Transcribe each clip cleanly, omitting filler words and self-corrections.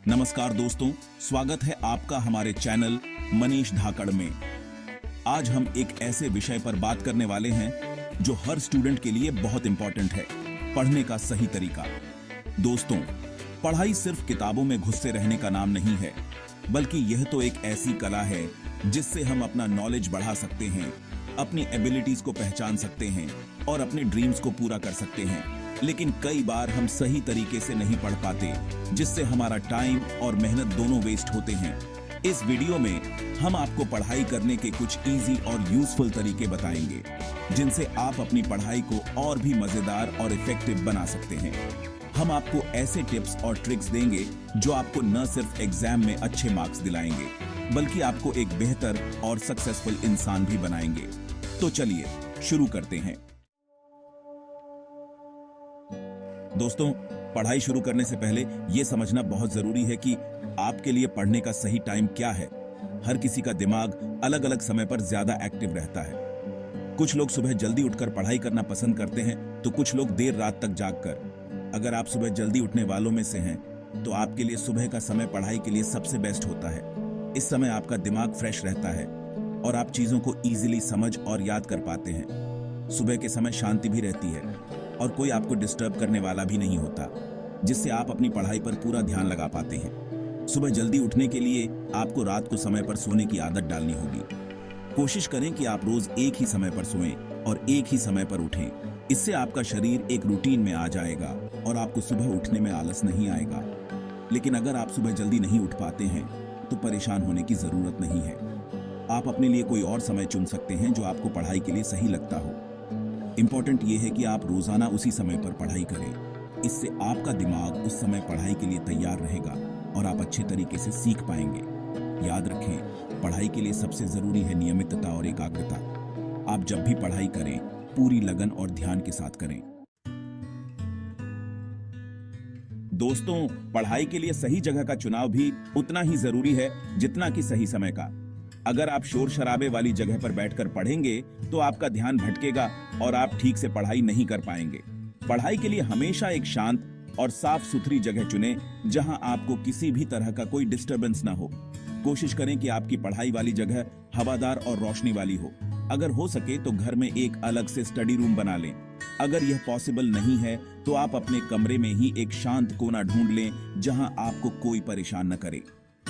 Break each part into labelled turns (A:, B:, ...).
A: नमस्कार दोस्तों, स्वागत है आपका हमारे चैनल मनीष धाकड़ में। आज हम एक ऐसे विषय पर बात करने वाले हैं जो हर स्टूडेंट के लिए बहुत इंपॉर्टेंट है, पढ़ने का सही तरीका। दोस्तों, पढ़ाई सिर्फ किताबों में घुसे रहने का नाम नहीं है, बल्कि यह तो एक ऐसी कला है जिससे हम अपना नॉलेज बढ़ा सकते हैं, अपनी एबिलिटीज को पहचान सकते हैं और अपने ड्रीम्स को पूरा कर सकते हैं। लेकिन कई बार हम सही तरीके से नहीं पढ़ पाते, जिससे हमारा टाइम और मेहनत दोनों वेस्ट होते हैं। इस वीडियो में हम आपको पढ़ाई करने के कुछ इजी और यूजफुल तरीके बताएंगे, जिनसे आप अपनी पढ़ाई को और भी मजेदार और इफेक्टिव बना सकते हैं। हम आपको ऐसे टिप्स और ट्रिक्स देंगे जो आपको न सिर्फ एग्जाम में अच्छे मार्क्स दिलाएंगे, बल्कि आपको एक बेहतर और सक्सेसफुल इंसान भी बनाएंगे। तो चलिए शुरू करते हैं। दोस्तों, पढ़ाई शुरू करने से पहले यह समझना बहुत जरूरी है कि आपके लिए पढ़ने का सही टाइम क्या है। हर किसी का दिमाग अलग अलग समय पर ज्यादा एक्टिव रहता है। कुछ लोग सुबह जल्दी उठकर पढ़ाई करना पसंद करते हैं, तो कुछ लोग देर रात तक जागकर। अगर आप सुबह जल्दी उठने वालों में से हैं, तो आपके लिए सुबह का समय पढ़ाई के लिए सबसे बेस्ट होता है। इस समय आपका दिमाग फ्रेश रहता है और आप चीजों को इजीली समझ और याद कर पाते हैं। सुबह के समय शांति भी रहती है और कोई आपको डिस्टर्ब करने वाला भी नहीं होता, जिससे आप अपनी पढ़ाई पर पूरा ध्यान लगा पाते हैं। सुबह जल्दी उठने के लिए आपको रात को समय पर सोने की आदत डालनी होगी। कोशिश करें कि आप रोज एक ही समय पर सोएं और एक ही समय पर उठें। इससे आपका शरीर एक रूटीन में आ जाएगा और आपको सुबह उठने में आलस नहीं आएगा। लेकिन अगर आप सुबह जल्दी नहीं उठ पाते हैं, तो परेशान होने की जरूरत नहीं है। आप अपने लिए कोई और समय चुन सकते हैं जो आपको पढ़ाई के लिए सही लगता हो। इंपॉर्टेंट यह है कि आप रोजाना उसी समय पर पढ़ाई करें। इससे आपका दिमाग उस समय पढ़ाई के लिए तैयार रहेगा और आप अच्छे तरीके से सीख पाएंगे। याद रखें, पढ़ाई के लिए सबसे जरूरी है नियमितता और एकाग्रता। आप जब भी पढ़ाई करें, पूरी लगन और ध्यान के साथ करें। दोस्तों, पढ़ाई के लिए सही जगह का चुनाव भी उतना ही जरूरी है जितना कि सही समय का। अगर आप शोर शराबे वाली जगह पर बैठकर पढ़ेंगे, तो आपका ध्यान भटकेगा और आप ठीक से पढ़ाई नहीं कर पाएंगे। पढ़ाई के लिए हमेशा एक शांत और साफ सुथरी जगह चुनें, जहां आपको किसी भी तरह का कोई डिस्टरबेंस ना हो। कोशिश करें कि आपकी पढ़ाई वाली जगह हवादार और रोशनी वाली हो। अगर हो सके तो घर में एक अलग से स्टडी रूम बना लें। अगर यह पॉसिबल नहीं है, तो आप अपने कमरे में ही एक शांत कोना ढूंढ लें, जहां आपको कोई परेशान न करे।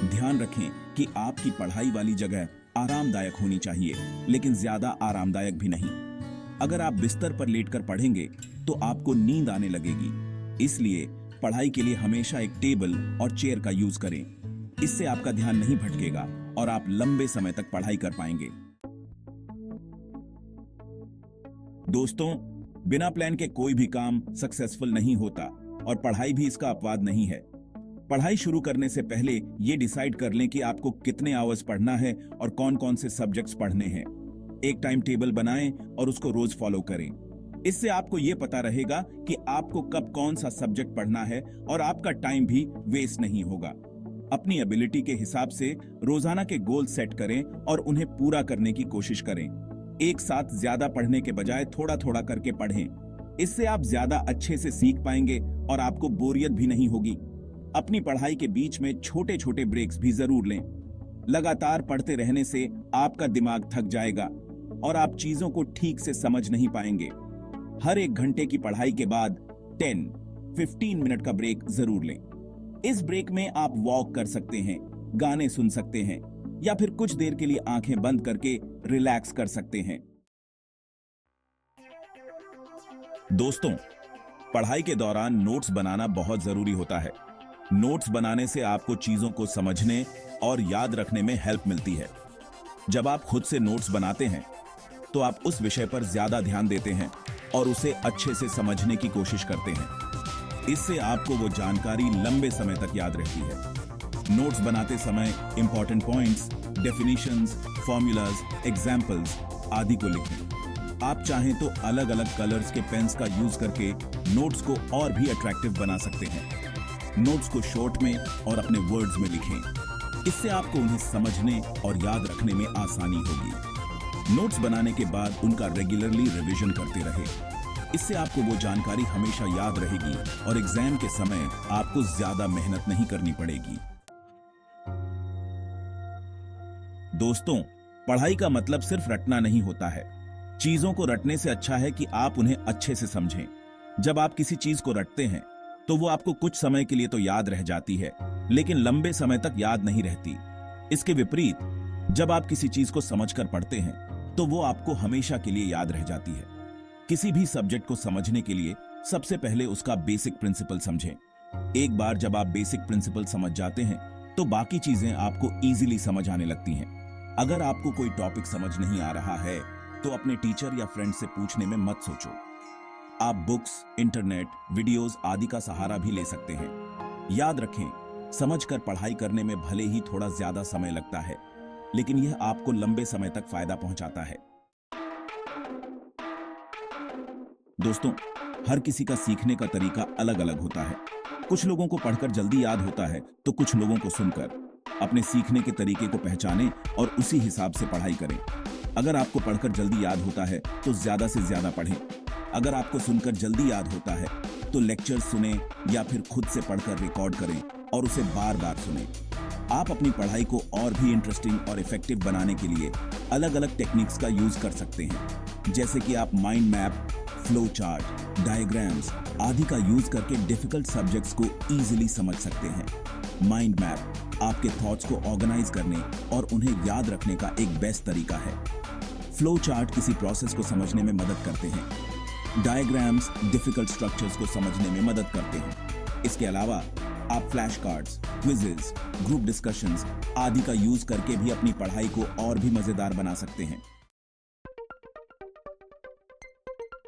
A: ध्यान रखें कि आपकी पढ़ाई वाली जगह आरामदायक होनी चाहिए, लेकिन ज्यादा आरामदायक भी नहीं। अगर आप बिस्तर पर लेटकर पढ़ेंगे, तो आपको नींद आने लगेगी। इसलिए पढ़ाई के लिए हमेशा एक टेबल और चेयर का यूज करें। इससे आपका ध्यान नहीं भटकेगा और आप लंबे समय तक पढ़ाई कर पाएंगे। दोस्तों, बिना प्लान के कोई भी काम सक्सेसफुल नहीं होता और पढ़ाई भी इसका अपवाद नहीं है। पढ़ाई शुरू करने से पहले ये डिसाइड कर लें कि आपको कितने आवर्स पढ़ना है और कौन कौन से सब्जेक्ट्स पढ़ने हैं। एक टाइम टेबल बनाएं और उसको रोज फॉलो करें। इससे आपको ये पता रहेगा कि आपको कब कौन सा सब्जेक्ट पढ़ना है और आपका टाइम भी वेस्ट नहीं होगा। अपनी एबिलिटी के हिसाब से रोजाना के गोल सेट करें और उन्हें पूरा करने की कोशिश करें। एक साथ ज्यादा पढ़ने के बजाय थोड़ा थोड़ा करके पढ़ें। इससे आप ज्यादा अच्छे से सीख पाएंगे और आपको बोरियत भी नहीं होगी। अपनी पढ़ाई के बीच में छोटे छोटे ब्रेक्स भी जरूर लें। लगातार पढ़ते रहने से आपका दिमाग थक जाएगा और आप चीजों को ठीक से समझ नहीं पाएंगे। हर एक घंटे की पढ़ाई के बाद 10-15 मिनट का ब्रेक जरूर लें। इस ब्रेक में आप वॉक कर सकते हैं, गाने सुन सकते हैं या फिर कुछ देर के लिए आंखें बंद करके रिलैक्स कर सकते हैं। दोस्तों, पढ़ाई के दौरान नोट्स बनाना बहुत जरूरी होता है। नोट्स बनाने से आपको चीजों को समझने और याद रखने में हेल्प मिलती है। जब आप खुद से नोट्स बनाते हैं, तो आप उस विषय पर ज्यादा ध्यान देते हैं और उसे अच्छे से समझने की कोशिश करते हैं। इससे आपको वो जानकारी लंबे समय तक याद रहती है। नोट्स बनाते समय important points, definitions, formulas, examples आदि को लिखें। आप चाहें तो अलग अलग कलर्स के पेन्स का यूज करके नोट्स को और भी अट्रैक्टिव बना सकते हैं। नोट्स को शॉर्ट में और अपने वर्ड्स में लिखें। इससे आपको उन्हें समझने और याद रखने में आसानी होगी। नोट्स बनाने के बाद उनका रेगुलरली रिवीजन करते रहें। इससे आपको वो जानकारी हमेशा याद रहेगी और एग्जाम के समय आपको ज्यादा मेहनत नहीं करनी पड़ेगी। दोस्तों, पढ़ाई का मतलब सिर्फ रटना नहीं होता है। चीजों को रटने से अच्छा है कि आप उन्हें अच्छे से समझें। जब आप किसी चीज को रटते हैं तो वो आपको कुछ समय के लिए तो याद रह जाती है, लेकिन लंबे समय तक याद नहीं रहती। इसके विपरीत, जब आप किसी चीज को समझकर पढ़ते हैं तो वो आपको हमेशा के लिए याद रह जाती है। किसी भी सब्जेक्ट को समझने के लिए सबसे पहले उसका बेसिक प्रिंसिपल समझें। एक बार जब आप बेसिक प्रिंसिपल समझ जाते हैं तो बाकी चीजें आपको इजीली समझ आने लगती हैं। अगर आपको कोई टॉपिक समझ नहीं आ रहा है तो अपने टीचर या फ्रेंड से पूछने में मत सोचो। आप बुक्स, इंटरनेट, वीडियोस आदि का सहारा भी ले सकते हैं। याद रखें, समझकर पढ़ाई करने में भले ही थोड़ा ज्यादा समय लगता है, लेकिन यह आपको लंबे समय तक फायदा पहुंचाता है। दोस्तों, हर किसी का सीखने का तरीका अलग अलग होता है। कुछ लोगों को पढ़कर जल्दी याद होता है तो कुछ लोगों को सुनकर। अपने सीखने के तरीके को पहचानें और उसी हिसाब से पढ़ाई करें। अगर आपको पढ़कर जल्दी याद होता है तो ज्यादा से ज्यादा पढ़ें। अगर आपको सुनकर जल्दी याद होता है तो लेक्चर सुनें या फिर खुद से पढ़कर रिकॉर्ड करें और उसे बार बार सुनें। आप अपनी पढ़ाई को और भी इंटरेस्टिंग और इफेक्टिव बनाने के लिए अलग अलग टेक्निक्स का यूज कर सकते हैं, जैसे कि आप mind map, flow chart, diagrams आदि का यूज करके डिफिकल्ट सब्जेक्ट्स को इजीली समझ सकते हैं। माइंड मैप आपके थॉट्स को ऑर्गेनाइज करने और उन्हें याद रखने का एक बेस्ट तरीका है। फ्लो चार्ट किसी प्रोसेस को समझने में मदद करते हैं। डायग्राम्स डिफिकल्ट स्ट्रक्चर्स को समझने में मदद करते हैं। इसके अलावा आप flash cards, quizzes, group discussions आदि का यूज करके भी अपनी पढ़ाई को और भी मजेदार बना सकते हैं।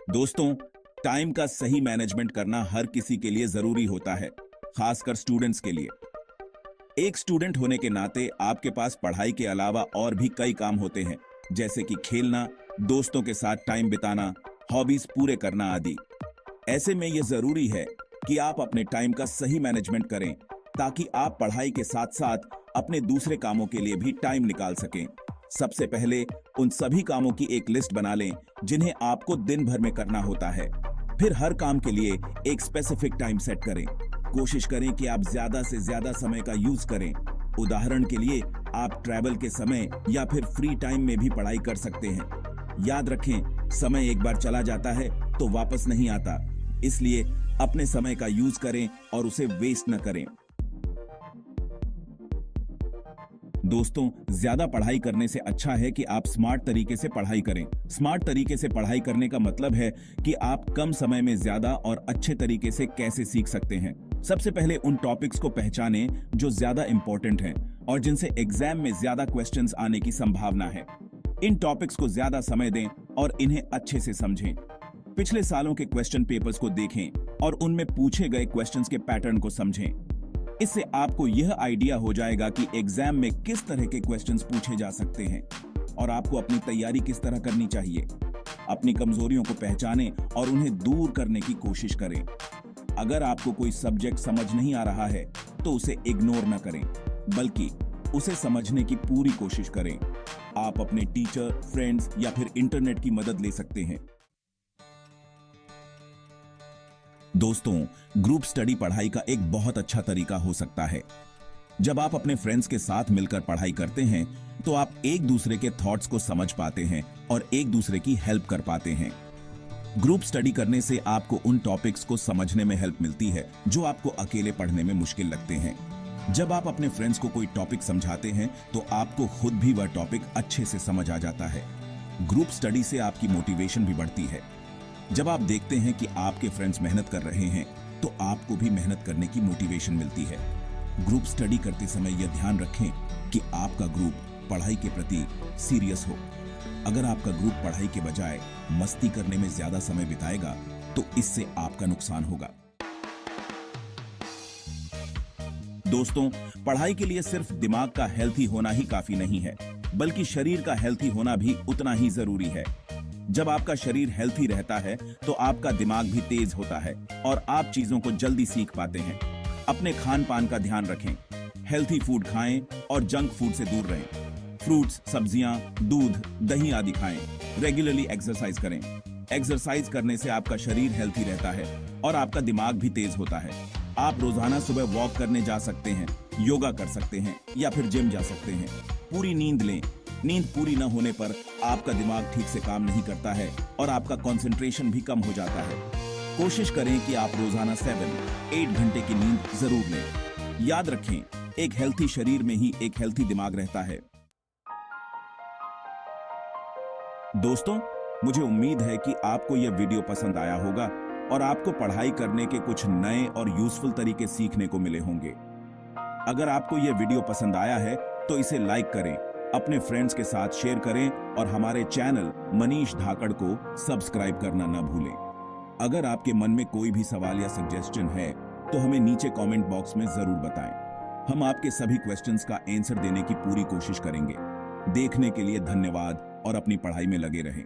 A: दोस्तों, टाइम का सही मैनेजमेंट करना हर किसी के लिए जरूरी होता है, खासकर स्टूडेंट्स के लिए। एक स्टूडेंट होने के नाते आपके पास पढ़ाई के अलावा और भी कई काम होते हैं, जैसे कि खेलना, दोस्तों के साथ टाइम बिताना, हॉबीज पूरे करना आदि। ऐसे में यह जरूरी है कि आप अपने टाइम का सही मैनेजमेंट करें ताकि आप पढ़ाई के साथ साथ अपने दूसरे कामों के लिए भी टाइम निकाल सकें। सबसे पहले उन सभी कामों की एक लिस्ट बना लें जिन्हें आपको दिन भर में करना होता है। फिर हर काम के लिए एक स्पेसिफिक टाइम सेट करें। कोशिश करें कि आप ज्यादा से ज्यादा समय का यूज करें। उदाहरण के लिए आप ट्रैवल के समय या फिर फ्री टाइम में भी पढ़ाई कर सकते हैं। याद रखें, समय एक बार चला जाता है तो वापस नहीं आता, इसलिए अपने समय का यूज करें और उसे वेस्ट न करें। दोस्तों, ज्यादा पढ़ाई करने से अच्छा है कि आप स्मार्ट तरीके से पढ़ाई करें। स्मार्ट तरीके से पढ़ाई करने का मतलब है कि आप कम समय में ज्यादा और अच्छे तरीके से कैसे सीख सकते हैं। सबसे पहले उन टॉपिक्स को पहचानें जो ज्यादा इंपॉर्टेंट हैं और जिनसे एग्जाम में ज्यादा क्वेश्चंस आने की संभावना है। इन टॉपिक्स को ज्यादा समय दें और इन्हें अच्छे से समझें। पिछले सालों के क्वेश्चन पेपर्स को देखें और उनमें पूछे गए क्वेश्चंस के पैटर्न को समझें। इससे आपको यह आइडिया हो जाएगा कि एग्जाम में किस तरह के क्वेश्चंस पूछे जा सकते हैं और आपको अपनी तैयारी किस तरह करनी चाहिए। अपनी कमजोरियों को पहचानें और उन्हें दूर करने की कोशिश करें। अगर आपको कोई सब्जेक्ट समझ नहीं आ रहा है तो उसे इग्नोर न करें, बल्कि उसे समझने की पूरी कोशिश करें। आप अपने टीचर, फ्रेंड्स या फिर इंटरनेट की मदद ले सकते हैं। दोस्तों, ग्रुप स्टडी पढ़ाई का एक बहुत अच्छा तरीका हो सकता है। जब आप अपने फ्रेंड्स के साथ मिलकर पढ़ाई करते हैं तो आप एक दूसरे के थॉट्स को समझ पाते हैं और एक दूसरे की हेल्प कर पाते हैं। ग्रुप स्टडी करने से आपको उन टॉपिक्स को समझने में हेल्प मिलती है जो आपको अकेले पढ़ने में मुश्किल लगते हैं। जब आप अपने फ्रेंड्स को कोई टॉपिक समझाते हैं तो आपको खुद भी वह टॉपिक अच्छे से समझ आ जाता है। ग्रुप स्टडी से आपकी मोटिवेशन भी बढ़ती है। जब आप देखते हैं कि आपके फ्रेंड्स मेहनत कर रहे हैं तो आपको भी मेहनत करने की मोटिवेशन मिलती है। ग्रुप स्टडी करते समय यह ध्यान रखें कि आपका ग्रुप पढ़ाई के प्रति सीरियस हो। अगर आपका ग्रुप पढ़ाई के बजाय मस्ती करने में ज्यादा समय बिताएगा तो इससे आपका नुकसान होगा। दोस्तों, पढ़ाई के लिए सिर्फ दिमाग का हेल्थी होना ही काफी नहीं है, बल्कि शरीर का हेल्थी होना भी उतना ही जरूरी है। जब आपका शरीर हेल्थी रहता है तो आपका दिमाग भी तेज होता है और आप चीजों को जल्दी सीख पाते हैं। अपने खान पान का ध्यान रखें, हेल्थी फूड खाएं और जंक फूड से दूर रहें। फ्रूट्स, सब्जियां, दूध, दही आदि खाएं। रेगुलरली एक्सरसाइज करें। एक्सरसाइज करने से आपका शरीर हेल्थी रहता है और आपका दिमाग भी तेज होता है। आप रोजाना सुबह वॉक करने जा सकते हैं, योगा कर सकते हैं या फिर जिम जा सकते हैं। पूरी नींद लें। नींद पूरी न होने पर आपका दिमाग ठीक से काम नहीं करता है और आपका कंसंट्रेशन भी कम हो जाता है। कोशिश करें कि आप रोजाना 7-8 घंटे की नींद जरूर लें। याद रखें, एक हेल्थी शरीर में ही एक हेल्थी दिमाग रहता है। दोस्तों, मुझे उम्मीद है कि आपको यह वीडियो पसंद आया होगा और आपको पढ़ाई करने के कुछ नए और यूजफुल तरीके सीखने को मिले होंगे। अगर आपको यह वीडियो पसंद आया है तो इसे लाइक करें, अपने फ्रेंड्स के साथ शेयर करें और हमारे चैनल मनीष धाकड़ को सब्सक्राइब करना न भूलें। अगर आपके मन में कोई भी सवाल या सजेशन है तो हमें नीचे कमेंट बॉक्स में जरूर बताएं। हम आपके सभी क्वेश्चंस का आंसर देने की पूरी कोशिश करेंगे। देखने के लिए धन्यवाद और अपनी पढ़ाई में लगे रहें।